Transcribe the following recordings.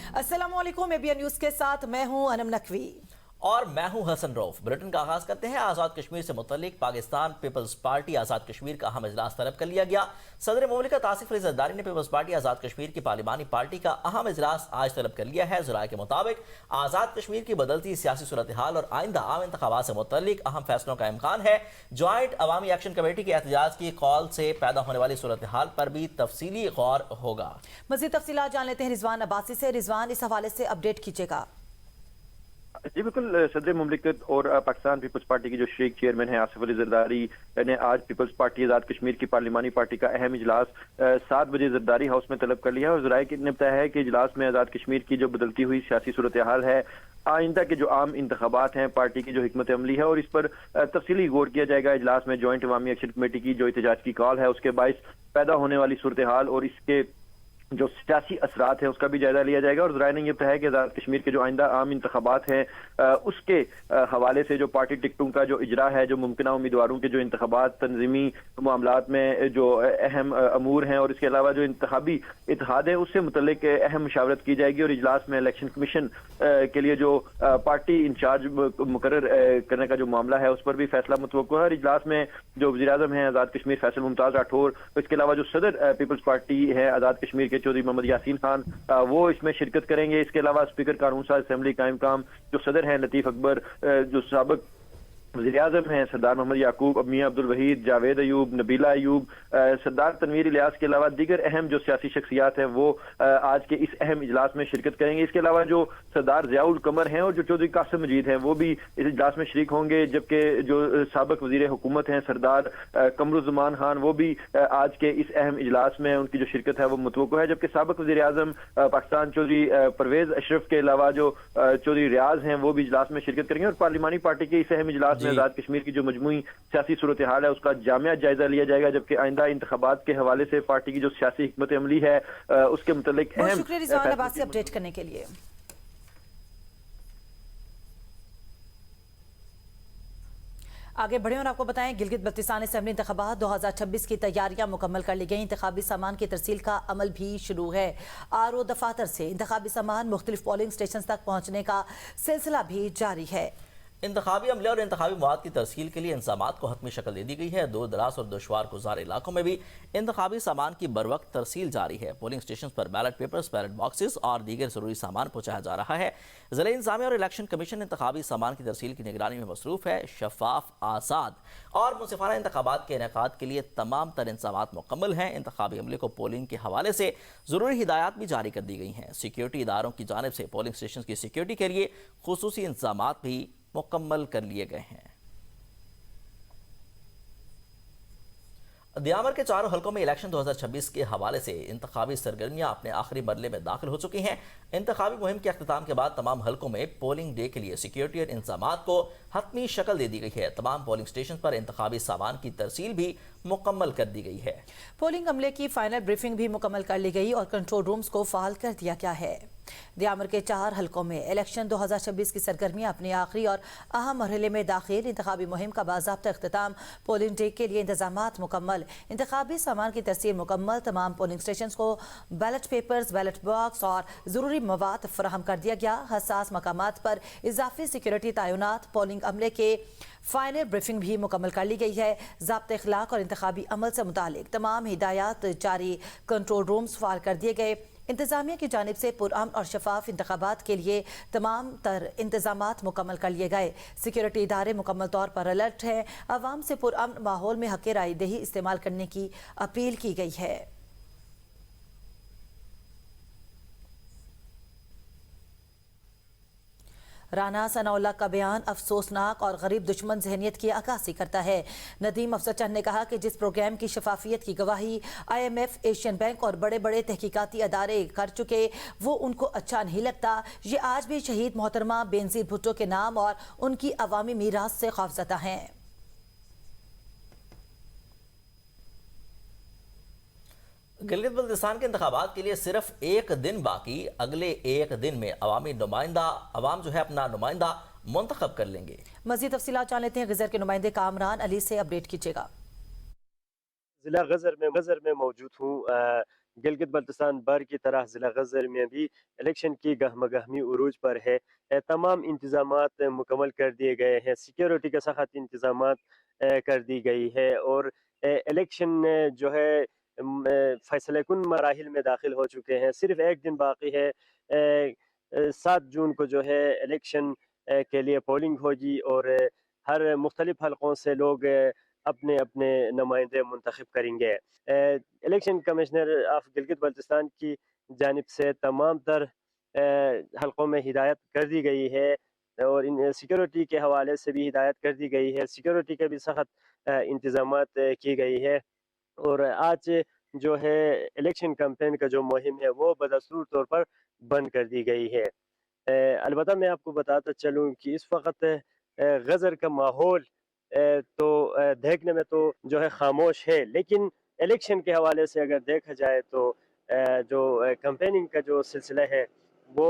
अस्सलाम वालेकुम, ABN news के साथ मैं हूं अनम नकवी और मैं हूं हसन रऊफ। बुलेटिन का आगाज करते हैं। आज़ाद कश्मीर से मुतल्लिक पाकिस्तान पीपल्स पार्टी आज़ाद कश्मीर का अहम इजलास तलब कर लिया गया। सदर मुमलिकत आसिफ अली ज़रदारी ने पीपल्स पार्टी आज़ाद कश्मीर की पार्लिमानी पार्टी का अहम इजलास आज तलब कर लिया है। ज़राए के मुताबिक आज़ाद कश्मीर की बदलती सियासी सूरत हाल और आइंदा आम इंतखाबात से मुतल्लिक अहम फैसलों का इम्कान है। ज्वाइंट अवामी एक्शन कमेटी के एहतजाज की कॉल से पैदा होने वाली सूरत हाल पर भी तफसीली गौर होगा। मज़ीद तफसीलात जान लेते हैं रिजवान अब्बासी से। रिजवान, इस हवाले से अपडेट कीजिएगा। जी बिल्कुल, सदर मुमलिकत और पाकिस्तान पीपल्स पार्टी के जो शरीक चेयरमैन हैं आसिफ अली जरदारी ने आज पीपल्स पार्टी आज़ाद कश्मीर की पार्लिमानी पार्टी का अहम इजलास 7 बजे जरदारी हाउस में तलब कर लिया है। और ज़राए ने बताया है कि इजलास में आज़ाद कश्मीर की जो बदलती हुई सियासी सूरत हाल है, आइंदा के जो आम इंतखाबात हैं, पार्टी की जो हिकमत अमली है, और इस पर तफसीली गौर किया जाएगा। इजलास में ज्वाइंट अवामी एक्शन कमेटी की जो एहतजाज की कॉल है उसके बाइस पैदा होने वाली सूरत हाल और इसके जो सियासी असरात है उसका भी जायजा लिया जाएगा। और ज़राए ने यह बताया कि आज़ाद कश्मीर के जो आइंदा आम इंतखाबात हैं उसके हवाले से जो पार्टी टिकटों का जो इजरा है, जो मुमकिन उम्मीदवारों के जो इंतखाबात तंजीमी मामलात में जो अहम अमूर हैं और इसके अलावा जो इंतखाबी इत्तेहाद है उससे मुतल्लिक अहम मशावरत की जाएगी। और इजलास में इलेक्शन कमीशन के लिए जो पार्टी इंचार्ज मुकर्रर करने का जो मामला है उस पर भी फैसला मुतवक्को है। और इजलास में जो वज़ीर आज़म हैं आज़ाद कश्मीर फैसल मुमताज़ राठौर, इसके अलावा जो सदर पीपल्स पार्टी है आज़ाद कश्मीर के चौधरी मोहम्मद यासीन खान, वो इसमें शिरकत करेंगे। इसके अलावा स्पीकर कानून साज असेंबली कायम काम जो सदर हैं लतीफ अकबर, जो साबिक वज़ीर आज़म हैं सरदार मोहम्मद याकूब, मियां अब्दुल वहीद, जावेद अयूब, नबीला अयूब, सरदार तनवीर इलियास के अलावा दीगर अहम जो सियासी शख्सियात हैं वो आज के इस अहम इजलास में शिरकत करेंगे। इसके अलावा जो सरदार ज़ियाउल कमर हैं और जो चौधरी कासिम मजीद हैं वो भी इस इजलास में शरीक होंगे। जबकि जो साबिक वज़ीर हुकूमत हैं सरदार कमरुज़्ज़मान खान, वो भी आज के इस अहम इजलास में उनकी जो शिरकत है वो मुतवक्को है। जबकि साबिक वज़ीर आज़म पाकिस्तान चौधरी परवेज़ अशरफ के अलावा जो चौधरी रियाज हैं वो भी इजलास में शिरकत करेंगे। और पार्लिमानी पार्टी के इस अहम इजलास में आज़ाद कश्मीर की जो मजमूई सियासी सूरत हाल है उसका जामिया जायजा लिया जाएगा। जबकि आइंदा इंतखाबात के हवाले से पार्टी की जो सियासी हिकमत अमली है उसके मुतल्लिक अहम। शुक्रिया रिजवान अब्बासी अपडेट करने के लिए। आगे बढ़े और आपको बताएं, गिलगित बल्तिस्तान असेंबली इंतखाबात 2026 की तैयारियां मुकम्मल कर ली गई। इंतखाबी सामान की तरसील का अमल भी शुरू है। आरओ दफातर से इंतखाबी सामान मुख्तलिफ पोलिंग स्टेशन तक पहुंचने का सिलसिला भी जारी है। इंतखाबी अमले और इंतखाबी मवाद की तरसील के लिए इंतजामात को हतमी शक्ल दे दी गई है। दूर दराज और दुश्वार गुजार इलाकों में भी इंतखाबी सामान की बरवक्त तरसील जारी है। पोलिंग स्टेशन पर बैलेट पेपर्स, बैलेट बॉक्सेस और दीगर जरूरी सामान पहुंचाया जा रहा है। ज़िला इंतजामिया और इलेक्शन कमीशन इंतखाबी सामान की तरसील की निगरानी में मसरूफ है। शफाफ, आज़ाद और मुनसिफाना इंतखाबात के इनेकाद के लिए तमाम तर इंतजामात मुकम्मल हैं। इंतखाबी अमले को पोलिंग के हवाले से जरूरी हिदायत भी जारी कर दी गई हैं। सिक्योरिटी इदारों की जानिब से पोलिंग स्टेशन की सिक्योरिटी के लिए खुसूसी इंतजामात भी मुकम्मल कर लिए गए हैं। दियामर के चारों हलकों में इलेक्शन 2026 के हवाले से इंतखाबी सरगर्मियां अपने आखिरी मरले में दाखिल हो चुकी हैं। इंतखाबी मुहिम के अख्तिताम के बाद तमाम हलकों में पोलिंग डे के लिए सिक्योरिटी और इंतजामात को हतमी शक्ल दे दी गई है। तमाम पोलिंग स्टेशन पर इंतखाबी सामान की तरसील भी मुकम्मल कर दी गई है। पोलिंग अमले की फाइनल ब्रीफिंग भी मुकम्मल कर ली गई और कंट्रोल रूम्स को फाल कर दिया गया है। दियामर के 4 हलकों में इलेक्शन 2026 की सरगर्मियां अपने आखिरी और अहम मरहले में दाखिल। इंतखाबी मुहिम का बाज़ाब्ता अख्तिताम, पोलिंग डे के लिए इंतजामात मुकम्मल, इंतखाबी सामान की तरसील मुकम्मल। तमाम पोलिंग स्टेशन को बैलेट पेपर्स, बैलेट बॉक्स और ज़रूरी मवाद फराहम कर दिया गया। हसास मकामात पर इजाफी सिक्योरिटी तैनात। पोलिंग अमले के फाइनल ब्रीफिंग भी मुकम्मल कर ली गई है। ज़ाब्ते इखलाक और इंतखाबी अमल से मुतालिक तमाम हिदायत जारी, कंट्रोल रूम्स फाल कर दिए गए। इंतजामिया की जानिब से पुरअमन और शफाफ इंतखाबात के लिए तमाम तर इंतजामात मुकम्मल कर लिए गए। सिक्योरिटी इदारे मुकम्मल तौर पर अलर्ट हैं। अवाम से पुरअमन माहौल में हक़ राय दही इस्तेमाल करने की अपील की गई है। राना सनाउल्लाह का बयान अफसोसनाक और गरीब दुश्मन जहनीत की अक्कासी करता है। नदीम अफजल चंद ने कहा कि जिस प्रोग्राम की शफाफियत की गवाही IMF, एशियन बैंक और बड़े बड़े तहकीकाती अदारे कर चुके वो उनको अच्छा नहीं लगता। ये आज भी शहीद मोहतरमा बेनज़ीर भुट्टो के नाम और उनकी अवामी मीरास से खौफज़दा हैं। गिलगित बल्तिस्तान के इंतखाबात के लिए सिर्फ एक दिन बाकी। अगले एक दिन में अवाम जो है अपना नुमाइंदा मुंतखब कर लेंगे। मज़ीद तफसीलात जान लेते हैं गज़र के नुमाइंदे कामरान अली से। अपडेट कीजिएगा। जिला गजर में मौजूद हूँ। گلگت بلتستان بر کی طرح ضلع غزر میں بھی الیکشن کی گہمہ گہمی عروج پر ہے۔ تمام انتظامات مکمل کر دیے گئے ہیں، سیکیورٹی کے سخت انتظامات کر دی گئی ہے، اور الیکشن جو ہے فیصلہ کن مراحل میں داخل ہو چکے ہیں۔ صرف ایک دن باقی ہے، 7 جون کو جو ہے الیکشن کے لیے پولنگ ہوگی، اور ہر مختلف حلقوں سے لوگ اپنے اپنے نمائندے منتخب کریں گے۔ Election commissioner of Gilgit Baltistan کی جانب سے تمام تر حلقوں میں ہدایت کر دی گئی ہے، اور ان سیکیورٹی کے حوالے سے بھی ہدایت کر دی گئی ہے، سیکیورٹی کے بھی سخت انتظامات کی گئی ہے۔ اور آج جو ہے الیکشن کمپین کا جو مہم ہے وہ بدستور طور پر بند کر دی گئی ہے۔ البتہ میں آپ کو بتاتا چلوں کہ اس وقت غزر کا ماحول تو دیکھنے میں تو جو ہے خاموش ہے، لیکن الیکشن کے حوالے سے اگر دیکھا جائے تو جو کمپیننگ کا جو سلسلہ ہے وہ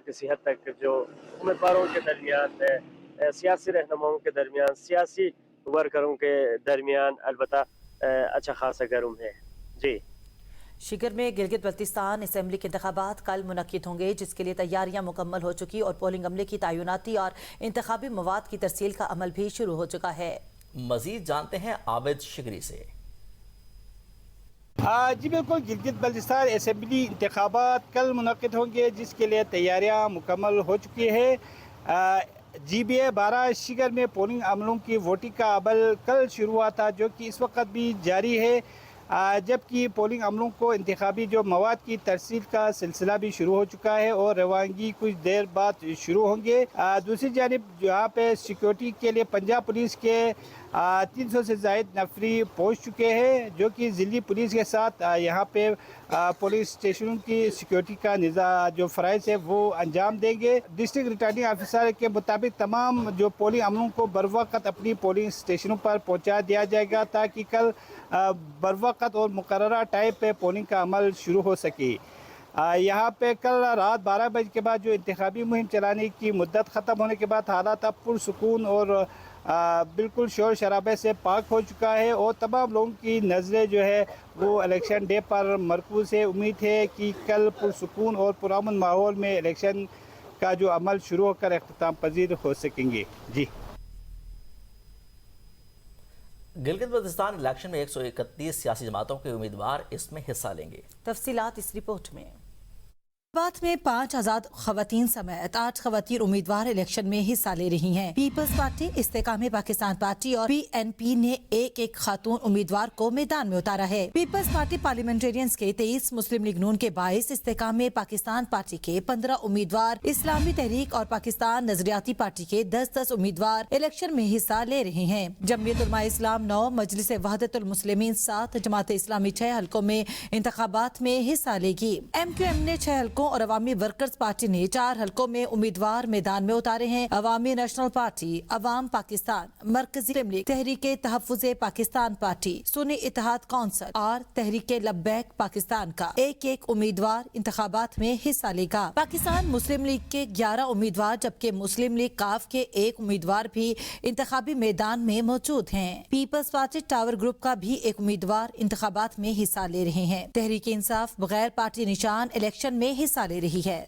کسی حد تک جو امیدواروں کے درمیان، سیاسی رہنماؤں کے درمیان، سیاسی ورکروں کے درمیان البتہ اچھا خاصا گرم ہے۔ جی شکر میں گلگت بلتستان اسمبلی کے انتخابات کل منعقد ہوں گے، جس کے لیے تیاریاں مکمل ہو چکی اور پولنگ عملے کی تعیناتی اور انتخابی مواد کی ترسیل کا عمل بھی شروع ہو چکا ہے۔ مزید جانتے ہیں عابد شگری سے۔ جی بالکل، گلگت بلتستان اسمبلی انتخابات کل منعقد ہوں گے، جس کے لیے تیاریاں مکمل ہو چکی ہیں۔ جی بی اے 12 شگر میں پولنگ عملوں کی ووٹنگ کا عمل کل شروع ہوا تھا، جو کہ اس وقت بھی جاری ہے، جبکہ پولنگ عملوں کو انتخابی جو مواد کی ترسیل کا سلسلہ بھی شروع ہو چکا ہے اور روانگی کچھ دیر بعد شروع ہوں گے۔ دوسری جانب یہاں پہ سیکیورٹی کے لیے پنجاب پولیس کے 300 سے زائد نفری پہنچ چکے ہیں، جو کہ ضلعی پولیس کے ساتھ یہاں پہ پولیس اسٹیشنوں کی سیکیورٹی کا نظام جو فرائض ہے وہ انجام دیں گے۔ ڈسٹرکٹ ریٹرننگ آفیسر کے مطابق تمام جو پولنگ عملوں کو بروقت اپنی پولنگ اسٹیشنوں پر پہنچا دیا جائے گا، تاکہ کل بروقت اور مقررہ ٹائم پہ پولنگ کا عمل شروع ہو سکے۔ یہاں پہ کل رات 12 بجے کے بعد جو انتخابی مہم چلانے کی مدت ختم ہونے کے بعد حالات اب پرسکون اور بالکل شور شرابے سے پاک ہو چکا ہے، اور تمام لوگوں کی نظریں جو ہے وہ الیکشن ڈے پر مرکوز ہے۔ امید ہے کہ کل پرسکون اور پرامن ماحول میں الیکشن کا جو عمل شروع ہو کر اختتام پذیر ہو سکیں گے۔ جی گلگت بلتستان الیکشن میں 131 سیاسی جماعتوں کے امیدوار اس میں حصہ لیں گے۔ تفصیلات اس رپورٹ میں۔ بات میں 5 آزاد خواتین سمیت 8 خواتین امیدوار الیکشن میں حصہ لے رہی ہیں۔ پیپلز پارٹی، استحکام پاکستان پارٹی اور پی این پی نے ایک ایک خاتون امیدوار کو میدان میں اتارا ہے۔ پیپلز پارٹی پارلیمنٹرینز کے 23، مسلم لیگ نون کے 22، استحکام پاکستان پارٹی کے 15 امیدوار، اسلامی تحریک اور پاکستان نظریاتی پارٹی کے 10 امیدوار الیکشن میں حصہ لے رہے ہیں۔ جمعیت علماء اسلام 9، مجلس وحدت المسلمین 7، جماعت اسلامی 6 حلقوں میں انتخابات میں حصہ لے گی۔ ایم کیو ایم نے 6 حلقوں اور عوامی ورکرز پارٹی نے 4 حلقوں میں امیدوار میدان میں اتارے ہیں۔ عوامی نیشنل پارٹی، عوام پاکستان، مرکزی مسلم لیگ، تحریک تحفظ پاکستان پارٹی، سنی اتحاد کونسل اور تحریک لبیک پاکستان کا ایک ایک امیدوار انتخابات میں حصہ لے گا۔ پاکستان مسلم لیگ کے 11 امیدوار جبکہ مسلم لیگ کاف کے 1 امیدوار بھی انتخابی میدان میں موجود ہیں۔ پیپلز پارٹی ٹاور گروپ کا بھی 1 امیدوار انتخابات میں حصہ لے رہے ہیں۔ تحریک انصاف بغیر پارٹی نشان الیکشن میں حصہ لے رہی ہے۔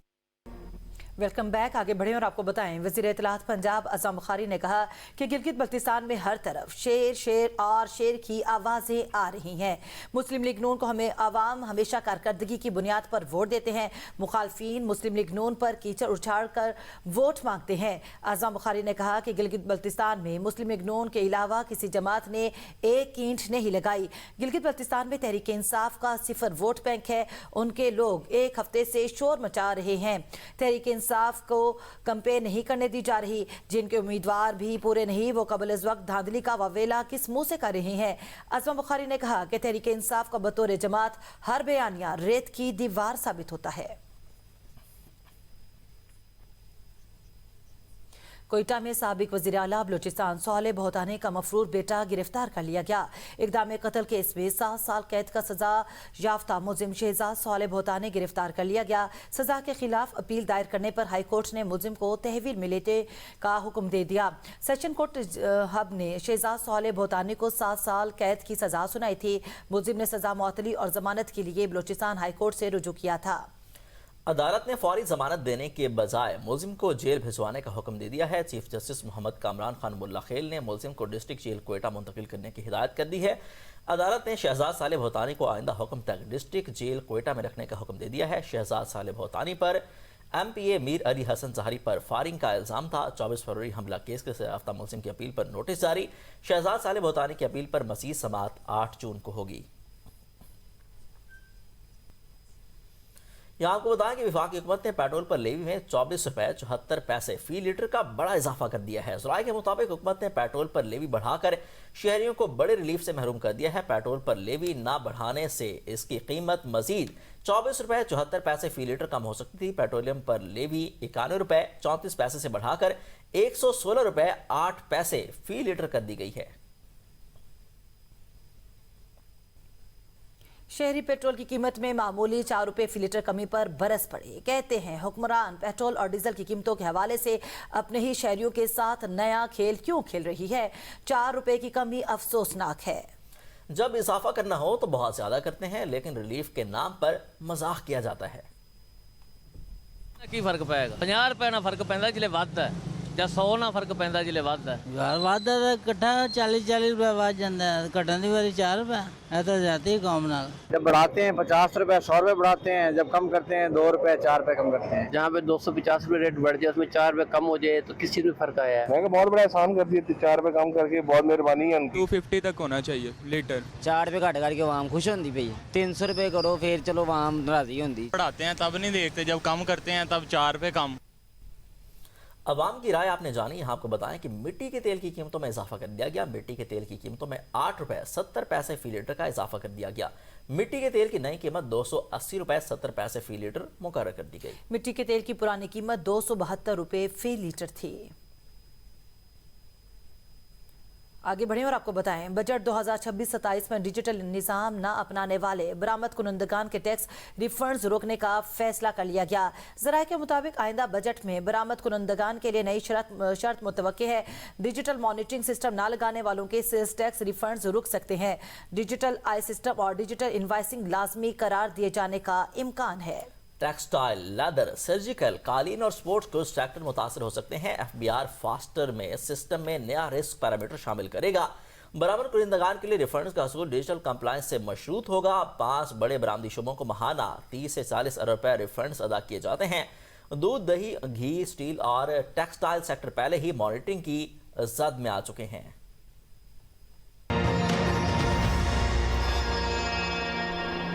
ویلکم بیک، آگے بڑھیں اور آپ کو بتائیں، وزیر اطلاعات پنجاب اعظم بخاری نے کہا کہ گلگت بلتستان میں ہر طرف شیر شیر اور شیر کی آوازیں آ رہی ہیں۔ مسلم لیگ نون کو عوام ہمیشہ کارکردگی کی بنیاد پر ووٹ دیتے ہیں، مخالفین مسلم لیگ نون پر کیچڑ اچھاڑ کر ووٹ مانگتے ہیں۔ اعظم بخاری نے کہا کہ گلگت بلتستان میں مسلم لیگ نون کے علاوہ کسی جماعت نے ایک اینٹ نہیں لگائی۔ گلگت بلتستان میں تحریک انصاف کا 0 ووٹ بینک ہے، ان کے لوگ ایک ہفتے سے شور مچا رہے ہیں۔ تحریک انصاف کو کمپین نہیں کرنے دی جا رہی، جن کے امیدوار بھی پورے نہیں وہ قبل از وقت دھاندلی کا واویلا کس منہ سے کر رہے ہیں۔ اعظم بخاری نے کہا کہ تحریک انصاف کا بطور جماعت ہر بیانیہ ریت کی دیوار ثابت ہوتا ہے۔ कोयटा में साबिक वज़ीर आला बलूचिस्तान सालेह भौतानी का मफरूर बेटा गिरफ्तार कर लिया गया। इक़दाम कत्ल केस में 7 साल कैद का सजा याफ्ता मुलजिम शहजाद सालेह भौतानी गिरफ्तार कर लिया गया। सजा के खिलाफ अपील दायर करने पर हाई कोर्ट ने मुलजिम को तहवील में लेने का हुक्म दे दिया। सेशन कोर्ट हब ने शहजाद सालेह भौतानी को 7 साल कैद की सजा सुनाई थी। मुलजिम ने सजा मुअत्तली और जमानत के लिए बलूचिस्तान हाई कोर्ट से रुजू किया था। अदालत ने फौरी जमानत देने के बजाय मुलजिम को जेल भिजवाने का हुक्म दे दिया है। चीफ जस्टिस मोहम्मद कामरान खान मुल्ला खेल ने मुलजिम को डिस्ट्रिक्ट जेल कोयटा मुंतकिल करने की हिदायत कर दी है। अदालत ने शहजाद सालेह भौतानी को आइंदा हुक्म तक डिस्ट्रिक्ट जेल कोयटा में रखने का हुक्म दे दिया है। शहजाद सालेह भौतानी पर MPA मीर अली हसन जहरी पर फायरिंग का इल्ज़ाम था। 24 फरवरी हमला केस के सजायाफ्ता मुलजिम की अपील पर नोटिस जारी। शहजाद सालेह भौतानी की अपील पर मज़ीद समाअत 8 जून को होगी। यहाँ आपको बताएं कि वफाकी हुकूमत ने पेट्रोल पर लेवी में 24 रुपये 74 पैसे फी लीटर का बड़ा इजाफा कर दिया है। ज़राए के मुताबिक हुकूमत ने पेट्रोल पर लेवी बढ़ाकर शहरियों को बड़े रिलीफ से महरूम कर दिया है। पेट्रोल पर लेवी ना बढ़ाने से इसकी कीमत मजीद 24 रुपये 74 पैसे फी लीटर कम हो सकती थी। पेट्रोलियम पर लेवी 91 रुपये 34 पैसे से बढ़ाकर 116 रुपये 8 पैसे फी लीटर कर दी गई है। शहरी पेट्रोल की कीमत में मामूली 4 रुपये फी लीटर कमी पर बरस पड़े। कहते हैं हुक्मरान पेट्रोल और डीजल की कीमतों के हवाले से अपने ही शहरियों के साथ नया खेल क्यों खेल रही है। 4 रुपये की कमी अफसोसनाक है। जब इजाफा करना हो तो बहुत ज्यादा करते हैं, लेकिन रिलीफ के नाम पर मजाक किया जाता है। ਕੀ ਫਰਕ ਪਏਗਾ 50 ਰੁਪਏ ਨਾਲ ਫਰਕ ਪੈਂਦਾ ਜਿਲੇ ਵੱਧ ਹੈ ਜਾਂ 100 ਨਾਲ ਫਰਕ ਪੈਂਦਾ ਜਿਲੇ ਵੱਧ ਹੈ। ਯਾਰ ਵਾਧਾ ਤਾਂ ਇਕੱਠਾ 40 रुपए ਵੱਧ ਜਾਂਦਾ ਹੈ, ਘਟਣ ਦੀ ਵਾਰੀ 4 रुपए। ਇਹ ਤਾਂ जाती है कौम नाल। जब बढ़ाते हैं 50 रुपए 100 रुपए बढ़ाते हैं, जब कम करते हैं 2 रुपए 4 रुपए कम करते हैं। जहाँ पे 250 रुपए रेट बढ़ जाए उसमें 4 रुपए कम हो जाए तो किस चीज़ में फर्क आया है। मैं बहुत बड़ा एहसान कर दिए 4 रुपए कम करके, बहुत मेहरबानी है उनकी। 250 तक होना चाहिए लीटर। 4 रुपए घट करके आवाम खुश होती पई। 300 रुपए करो फिर चलो आवाम राजी होती। बढ़ाते हैं तब नहीं देखते, जब कम करते हैं तब 4 रुपए कम। अवाम की राय आपने जानी। यहाँ आपको बताएं कि मिट्टी के तेल की कीमतों में इजाफा कर दिया गया। मिट्टी के तेल की कीमतों में 8 रुपये 70 पैसे फी लीटर का इजाफा कर दिया गया। मिट्टी के तेल की नई कीमत 280 रुपये 70 पैसे फी लीटर मुकर्रर कर दी गई। मिट्टी के तेल की पुरानी कीमत 272 रुपये फी लीटर थी। आगे बढ़े और आपको बताएं, बजट 2026-27 में डिजिटल निज़ाम न अपनाने वाले बरामद कुनंदगान के टैक्स रिफंड्स रोकने का फैसला कर लिया गया। ज़राए के मुताबिक आइंदा बजट में बरामद कुनंदगान के लिए नई शर्त मुतवक्के है। डिजिटल मॉनिटरिंग सिस्टम न लगाने वालों के सेल्स टैक्स रिफंड्स रुक सकते हैं। डिजिटल आई सिस्टम और डिजिटल इनवाइसिंग लाजमी करार दिए जाने का इम्कान है। टेक्सटाइल, लेदर, सर्जिकल, कालीन और स्पोर्ट्स गुड्स सेक्टर मुतासर हो सकते हैं। FBR फास्टर में सिस्टम में नया रिस्क पैरामीटर शामिल करेगा। बरामद कुनंदगान के लिए रिफंड्स का हसूल डिजिटल कंप्लायंस से मशरूत होगा। 5 बड़े बरामदी शुबों को माहाना 30 से 40 अरब रुपए रिफंड्स अदा किए जाते हैं। दूध, दही, घी, स्टील और टेक्सटाइल सेक्टर पहले ही मॉनिटरिंग की जद में आ चुके हैं।